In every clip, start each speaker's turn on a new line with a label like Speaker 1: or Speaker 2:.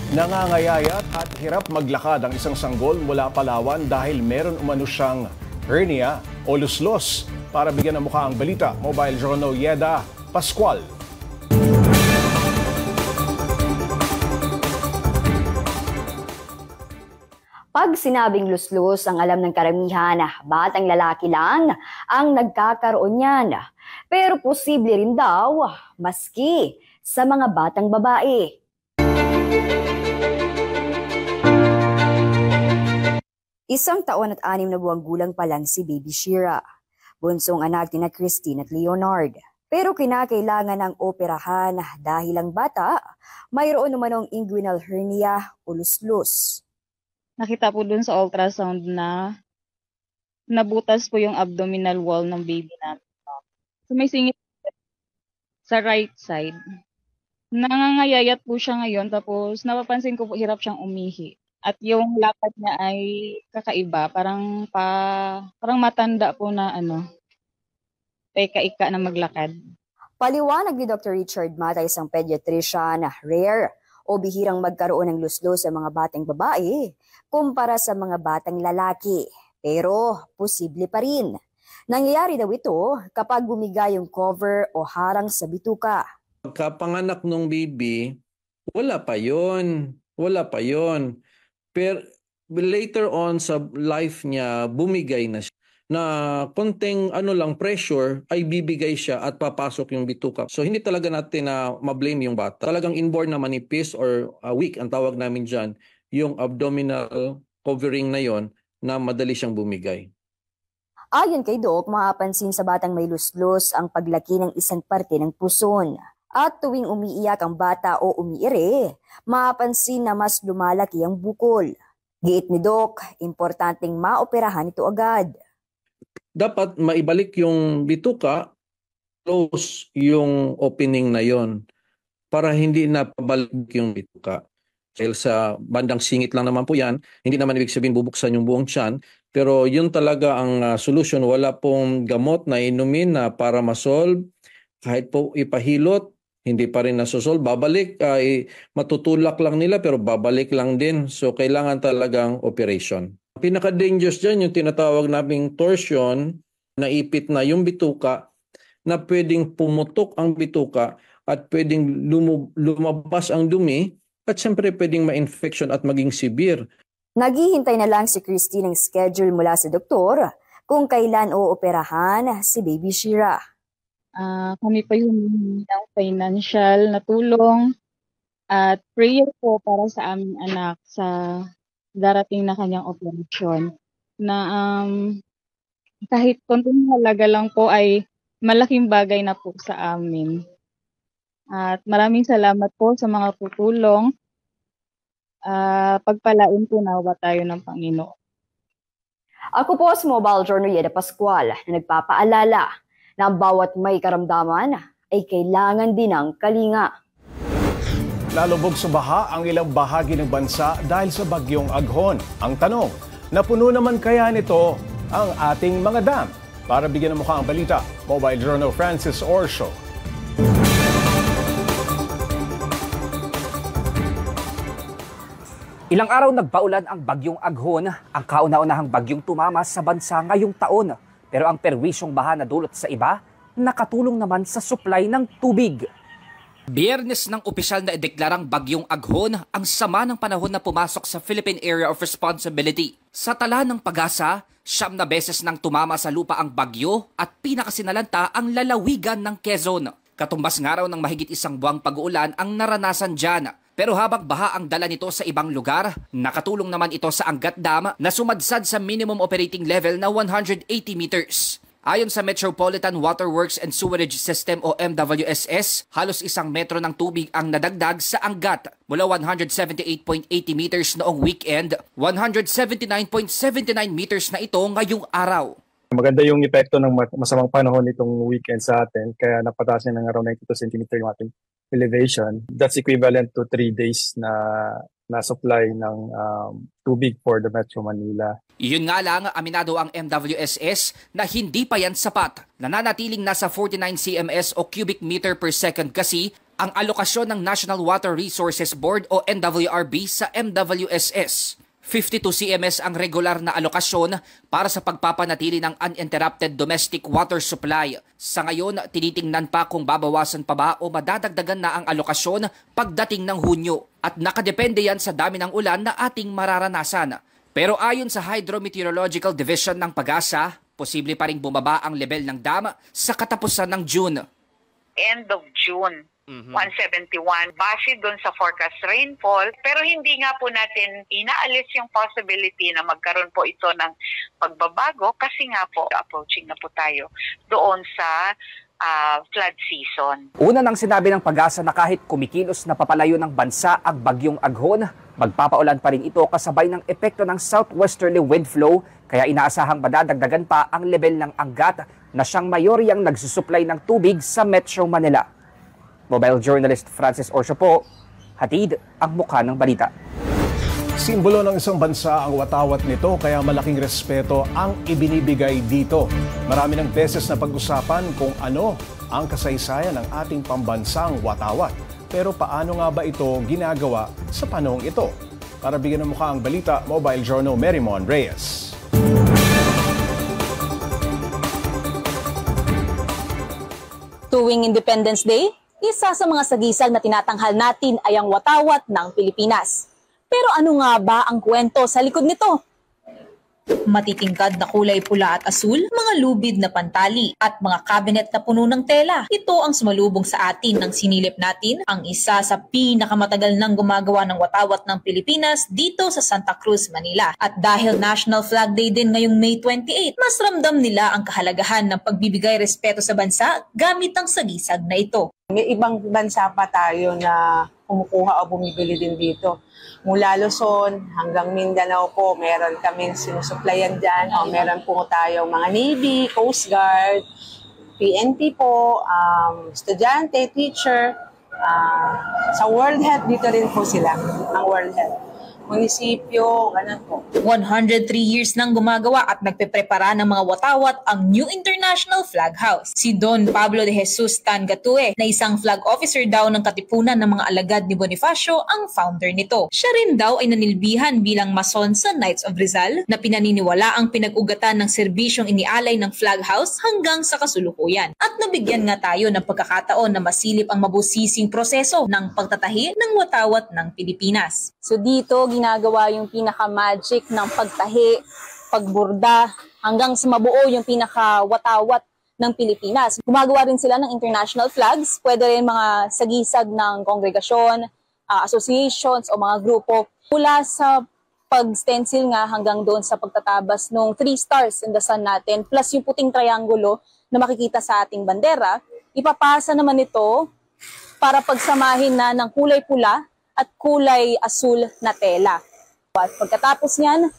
Speaker 1: Nangangayayat at hirap maglakad ang isang sanggol mula Palawan dahil meron umano siyang hernia o luslos. Para bigyan ng mukha ang balita, Mobile Journal Yeda Pascual.
Speaker 2: Pag sinabing luslos, ang alam ng karamihan, batang lalaki lang ang nagkakaroon niyan. Pero posible rin daw, maski sa mga batang babae. Isang taon at 6 na buwang gulang pa lang si Baby Shira. Bunsong anak ni Christine at Leonard. Pero kinakailangan ng operahan dahil ang bata mayroon namanong inguinal hernia o luslos.
Speaker 3: Nakita po dun sa ultrasound na nabutas po yung abdominal wall ng baby namin. So may singit sa right side. Nangangayayat po siya ngayon, tapos napapansin ko po hirap siyang umihi. At yung lakad niya ay kakaiba, parang matanda po na ika-ika na maglakad.
Speaker 2: Paliwanag ni Dr. Richard Mata, isang pediatrician, rare o bihirang magkaroon ng luslos sa mga batang babae kumpara sa mga batang lalaki. Pero posible pa rin. Nangyayari daw ito kapag bumigay yung cover o harang sa bituka.
Speaker 4: Pagkapanganak ng baby, wala pa yon. Pero later on sa life niya, bumigay na siya. Na konting pressure ay bibigay siya at papasok yung bituka. So hindi talaga natin na ma-blame yung bata. Talagang inborn na manipis or weak, ang tawag namin dyan, yung abdominal covering na yon na madali siyang bumigay.
Speaker 2: Ayon kay Doc, mapapansin sa batang may luslos ang paglaki ng isang parte ng puson. At tuwing umiiyak ang bata o umiire, mapapansin na mas lumalaki ang bukol. Giit ni Doc, importanteng maoperahan ito agad.
Speaker 4: Dapat maibalik yung bituka, close yung opening na yon para hindi na pabalik yung bituka. Dahil sa bandang singit lang naman po yan, hindi naman ibig sabihin bubuksan yung buong tiyan, pero yun talaga ang solution. Wala pong gamot na inumin na para masolve. Kahit po ipahilot, hindi pa rin nasosolve. Babalik, matutulak lang nila pero babalik lang din. So kailangan talagang operation. Pinaka-dangerous dyan yung tinatawag naming torsion, naipit na yung bituka, na pwedeng pumutok ang bituka at pwedeng lumabas ang dumi at siyempre pwedeng ma-infection at maging severe.
Speaker 2: Naghihintay na lang si Christine ng schedule mula sa doktor kung kailan ooperahan si Baby Shira.
Speaker 3: Kami pa yung ng financial na tulong at prayer po para sa aming anak sa darating na kanyang operasyon na kahit konting halaga lang po ay malaking bagay na po sa amin. At maraming salamat po sa mga tutulong. Pagpalain po nawa tayo ng Panginoon.
Speaker 2: Ako po si Mobile Journal Yeda Pascual na nagpapaalala na ang bawat may karamdaman ay kailangan din ng kalinga.
Speaker 1: Lalubog sa baha ang ilang bahagi ng bansa dahil sa bagyong Aghon. Ang tanong, napuno naman kaya nito ang ating mga dam? Para bigyan ng mukha ang balita, Mobile Journal Francis Orsho.
Speaker 5: Ilang araw nagpaulan ang bagyong Aghon, ang kauna-unahang bagyong tumama sa bansa ngayong taon. Pero ang perwisyong baha na dulot sa iba, nakatulong naman sa supply ng tubig. Biyernes ng opisyal na ideklarang bagyong Aghon ang sama ng panahon na pumasok sa Philippine Area of Responsibility. Sa tala ng Pag-asa, 9 na beses nang tumama sa lupa ang bagyo at pinakasinalanta ang lalawigan ng Quezon. Katumbas nga raw ng mahigit 1 buwang pag-uulan ang naranasan dyan. Pero habang baha ang dala nito sa ibang lugar, nakatulong naman ito sa Angat Dam na sumadsad sa minimum operating level na 180 meters. Ayon sa Metropolitan Water Works and Sewerage System o MWSS, halos 1 metro ng tubig ang nadagdag sa Angat mula 178.80 meters noong weekend, 179.79 meters na ito ngayong araw.
Speaker 6: Maganda yung epekto ng masamang panahon itong weekend sa atin, kaya napataas ng around 92 cm yung ating elevation. That's equivalent to 3 days na supply ng tubig for the Metro Manila.
Speaker 5: Iyon nga lang, aminado ang MWSS na hindi pa yan sapat. Nananatiling nasa 49 cms o cubic meter per second kasi ang alokasyon ng National Water Resources Board o NWRB sa MWSS. 52 CMS ang regular na alokasyon para sa pagpapanatili ng uninterrupted domestic water supply. Sa ngayon, tinitingnan pa kung babawasan pa ba o madadagdagan na ang alokasyon pagdating ng Hunyo. At nakadepende yan sa dami ng ulan na ating mararanasan. Pero ayon sa Hydrometeorological Division ng PAGASA, posible pa ring bumaba ang level ng dam sa katapusan ng June.
Speaker 7: End of June. 171 base doon sa forecast rainfall, pero hindi nga po natin inaalis yung possibility na magkaroon po ito ng pagbabago kasi nga po approaching na po tayo doon sa flood season.
Speaker 5: Una nang sinabi ng PAGASA na kahit kumikilos na papalayo ng bansa ang bagyong Aghon, magpapaulan pa rin ito kasabay ng epekto ng southwesterly wind flow, kaya inaasahang madadagdagan pa ang level ng Angat na siyang mayoryang nagsusupply ng tubig sa Metro Manila. Mobile journalist Francis Orso po, hatid ang mukha ng balita.
Speaker 1: Simbolo ng isang bansa ang watawat nito kaya malaking respeto ang ibinibigay dito. Marami ng beses na pag-usapan kung ano ang kasaysayan ng ating pambansang watawat. Pero paano nga ba ito ginagawa sa panahong ito? Para bigyan ng mukha ang balita, Mobile Journal Merrimon Reyes.
Speaker 8: Tuwing Independence Day, isa sa mga sagisag na tinatanghal natin ay ang watawat ng Pilipinas. Pero ano nga ba ang kwento sa likod nito? Matitingkad na kulay pula at asul, mga lubid na pantali, at mga kabinet na puno ng tela. Ito ang sumalubong sa atin ng sinilip natin, ang isa sa pinakamatagal nang gumagawa ng watawat ng Pilipinas dito sa Santa Cruz, Manila. At dahil National Flag Day din ngayong May 28, mas ramdam nila ang kahalagahan ng pagbibigay respeto sa bansa gamit ang sagisag na ito.
Speaker 9: May ibang bansa pa tayo na kumukuha o bumibili din dito. Mula Luzon hanggang Mindanao po, meron kaming sinusuplayan dyan. Meron po tayong mga Navy, Coast Guard, PNP po, estudyante, teacher. Sa World Health, dito rin po sila, ang World Health. Munisipyo, ganun po.
Speaker 8: 103 years nang gumagawa at nagpeprepara ng mga watawat ang New International Flag House. Si Don Pablo de Jesus Tangatue, na isang flag officer daw ng katipunan ng mga alagad ni Bonifacio, ang founder nito. Siya rin daw ay nanilbihan bilang mason sa Knights of Rizal, na pinaniniwala ang pinag-ugatan ng serbisyong inialay ng Flag House hanggang sa kasulukuyan. At nabigyan nga tayo ng pagkakataon na masilip ang mabusising proseso ng pagtatahi ng watawat ng Pilipinas. So dito, ginagawa yung pinaka-magic ng pagtahi, pagburda, hanggang sa mabuo yung pinaka-watawat ng Pilipinas. Gumagawa rin sila ng international flags, pwede rin mga sagisag ng kongregasyon, associations o mga grupo. Mula sa pag-stencil nga hanggang doon sa pagtatabas ng 3 stars in the sun natin, plus yung puting triangulo na makikita sa ating bandera, ipapasa naman ito para pagsamahin na ng kulay pula at kulay asul na tela. At pagkatapos niyan,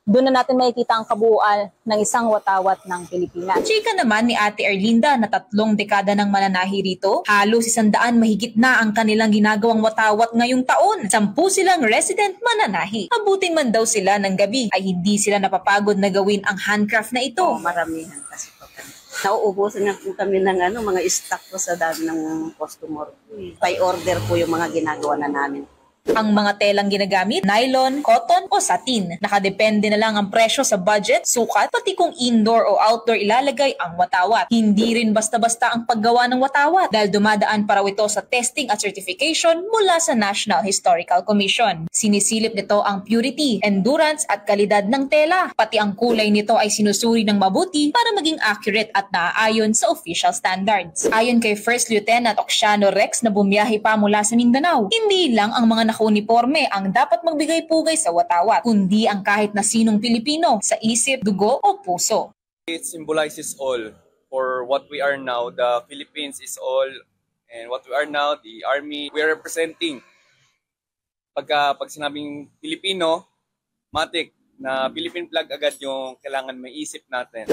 Speaker 8: doon na natin makikita ang kabuuan ng isang watawat ng Pilipinas. Chika naman ni Ate Erlinda na 3 dekada ng mananahi rito, halos 100 mahigit na ang kanilang ginagawang watawat ngayong taon. 10 silang resident mananahi. Abutin man daw sila ng gabi, ay hindi sila napapagod na gawin ang handcraft na ito.
Speaker 10: Maramihan kasi po kami. Nauubusan na po kami ng mga stock po sa dami ng customer. By order po yung mga ginagawa na namin.
Speaker 8: Ang mga telang ginagamit, nylon, cotton o satin. Nakadepende na lang ang presyo sa budget, sukat, pati kung indoor o outdoor ilalagay ang watawat. Hindi rin basta-basta ang paggawa ng watawat dahil dumadaan para ito sa testing at certification mula sa National Historical Commission. Sinisilip nito ang purity, endurance at kalidad ng tela. Pati ang kulay nito ay sinusuri ng mabuti para maging accurate at naaayon sa official standards. Ayon kay First Lieutenant Oxiano Rex na bumiyahe pa mula sa Mindanao, hindi lang ang mga uniforme ang dapat magbigay-pugay sa watawat, kundi ang kahit na sinong Pilipino sa isip, dugo o puso.
Speaker 11: It symbolizes all. For what we are now, the Philippines is all, and what we are now, the Army, we are representing. Pag sinabing Pilipino, matik na Philippine flag agad yung kailangan may isip natin.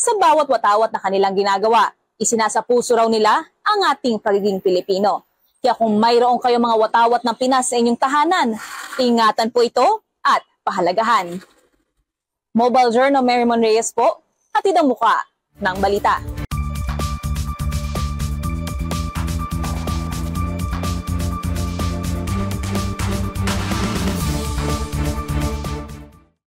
Speaker 8: Sa bawat watawat na kanilang ginagawa, isinasapuso raw nila ang ating pagiging Pilipino. Kaya kung mayroon kayong mga watawat ng Pinas sa inyong tahanan, ingatan po ito at pahalagahan. Mobile Journal Merrimon Reyes po, hatid ang muka ng balita.